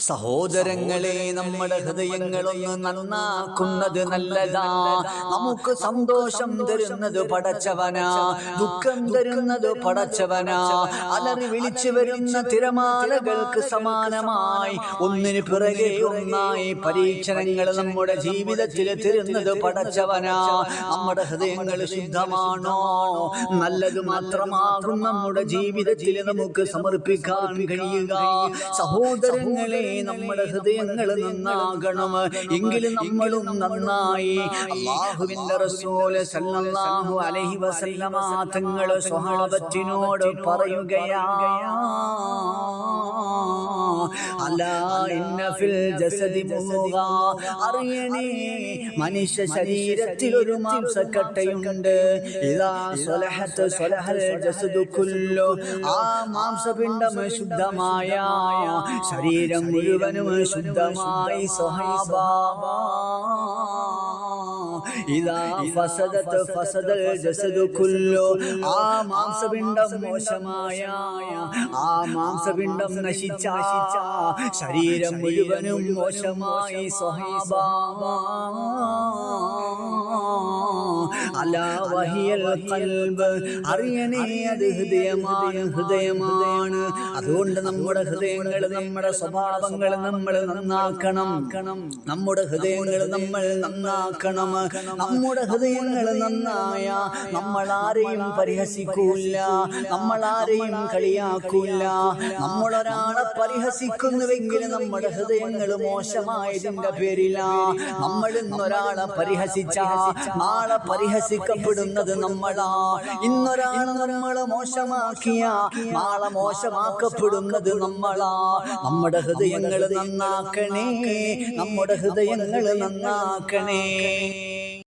സഹോദരങ്ങളെ, നമ്മുടെ ഹൃദയങ്ങളൊന്ന് നന്നാക്കുന്നത് നല്ലതാ. നമുക്ക് സന്തോഷം തരുന്നത് പടച്ചവനാ, ദുഃഖം തരുന്നത് പടച്ചവനാ. അലറി വിളിച്ചു വരുന്ന തിരമാലകൾക്ക് സമാനമായി ഒന്നിന് പിറകെ ഒന്നായി പരീക്ഷണങ്ങൾ നമ്മുടെ ജീവിതത്തിൽ തരുന്നത് പടച്ചവനാ. നമ്മുടെ ഹൃദയങ്ങൾ ശുദ്ധമാണോ? നല്ലത് മാത്രമാകും നമ്മുടെ ജീവിതത്തിൽ നമുക്ക് സമർപ്പിക്കാൻ കഴിയുക. സഹോദരങ്ങളെ, നമ്മുടെ ഹൃദയങ്ങൾ നന്നാകണം, എങ്കിലും നമ്മളും നന്നായി. അല്ലാഹുവിന്റെ റസൂൽ സല്ലല്ലാഹു അലൈഹി വസല്ലമ തങ്ങൾ സ്വഹാബത്തിനോട് പറയുകയാ, അലാ ഇന്ന ഫിൽ ജസദി മുദ്ഗ, അറിയണേ മനുഷ്യ ശരീരത്തിൽ ഒരു മാംസക്കട്ടയുണ്ട്. ഇദാ സ്വലഹത് സ്വലഹൽ ജസദു കുല്ലു, ആ മാംസപിണ്ഡം ശുദ്ധമായ ശരീരം മുഴുവനും ശുദ്ധമായി. സ്വഹാബാ, ഇദാ ഫസദത് ഫസദൽ ജസദു കുല്ലു, ആ മാംസപിണ്ഡം മോശമായ, ആ മാംസപിണ്ഡം നശിച്ച ശരീരം മുഴുവനും മോശമായി. സ്വഹാബാ, അലാ വഹിയൽ ഖൽബ്, അറിയണേ അത് ഹൃദയമാണ്, ഹൃദയമാണ്. അതുകൊണ്ട് നമ്മുടെ ഹൃദയങ്ങൾ, നമ്മുടെ സ്വഭാവങ്ങൾ നമ്മൾ നന്നാക്കണം. നമ്മുടെ ഹൃദയങ്ങൾ നമ്മൾ നന്നാക്കണം. നമ്മുടെ ഹൃദയങ്ങൾ നന്നായ നമ്മളാരെയും പരിഹസിക്കൂല, നമ്മളാരെയും കളിയാക്കൂല. നമ്മളൊരാളെ പരിഹസിക്കുന്നുവെങ്കിൽ നമ്മുടെ ഹൃദയങ്ങൾ മോശമായതിന്റെ പേരിലാ. നമ്മൾ ഇന്നൊരാളെ പരിഹസിച്ച നാളെ പരിഹസിക്കപ്പെടുന്നത് നമ്മളാ. ഇന്നൊരാളെ നമ്മളെ മോശമാക്കിയ നാളെ മോശമാക്കപ്പെടുന്നത് നമ്മളാ. നമ്മുടെ ഹൃദയങ്ങൾ നന്നാക്കണേ, നമ്മുടെ ഹൃദയങ്ങൾ നന്നാക്കണേ.